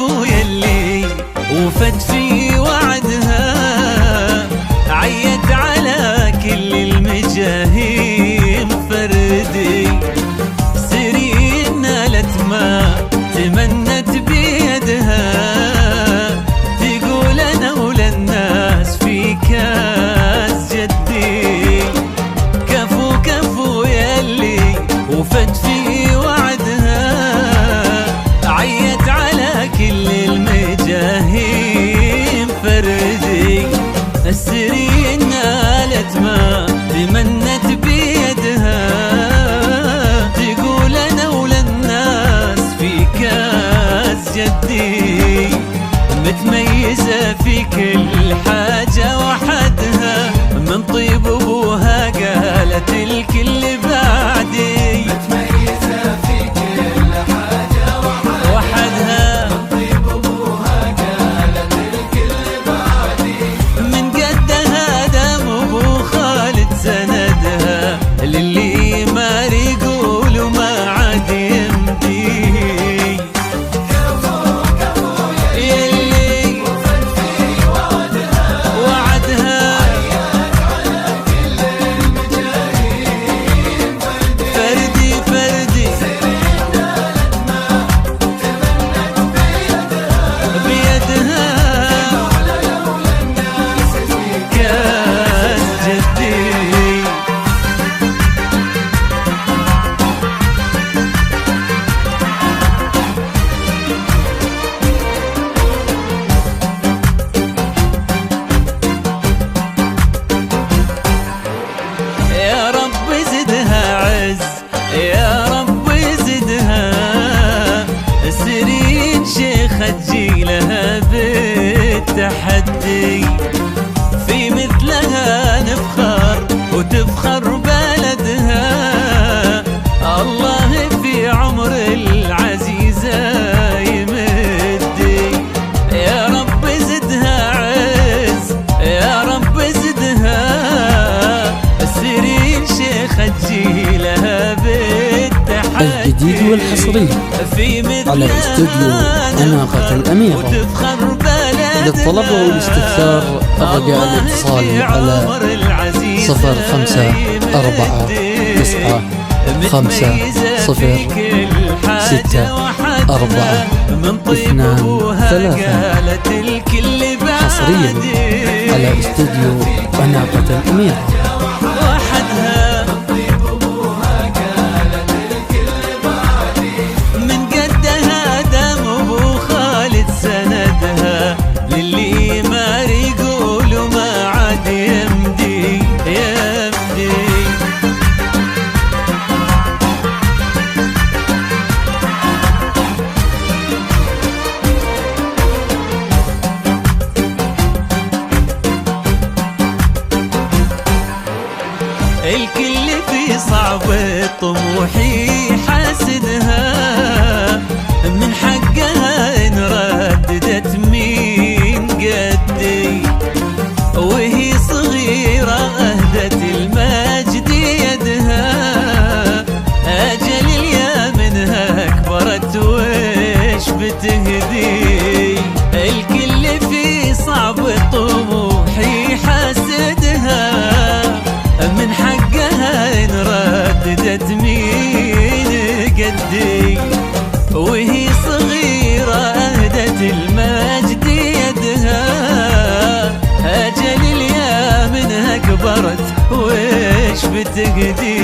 ابويا اللي وفت في وعدها، عيت على كل المجاهيم فردي، سرين نالت ما تمنت بيدها، تقول انا وللناس في كاس جدي. كفو كفو يلي وفت في وعدها، عيت على كل المجاهيم فردي، السرين نالت ما تمنت بيدها، تقول انا وللناس في كاس جدي، متميزة في كل حاجة وحدها، من طيب ابوها قالت الكل بعدي، متميزة في كل حاجة وحدها، من طيب ابوها قالت الكل بعدي، من قدها دم ابو خالد سندها، للي ما يقول ما عاد يمدي. كفو كفو يلي وفت في وعدها، وعدها عيت على كل المجاهيم فردي فردي سرين نالت ما تمنت بيدها، بيدها، ولا لولا الناس في كاس جدي. يا رب زدها عز، يا رب زدها، سرين شيخة تجيلها بالتحدي، في مثلها نفخر وتفخر بلدها، الله في عمر العزيزة يمدي. يا رب زدها عز، يا رب زدها، سرين شيخة تجيلها بالتحدي، الجديد والحصري في على استوديو أناقة الأميرة. للطلب والاستفسار الرجاء الاتصال على 0545 حصريا على استوديو أناقة الأميرة. وحدها من قدها دم ابو خالد سندها، للي ما يقول ما عاد يمدي يمدي. الكل في صعب طموحي حاسدها، من حقها ان رددت مين قدي، وهي صغيرة اهدت المجد يدها، اجل اليا منها كبرت وش بتهدي. الكل في صعب طموحي حاسدها، من حقها ان رددت مين قدي، وهي صغيرة اهدت المجد يدها، اجل اليا منها كبرت وش بتقدي.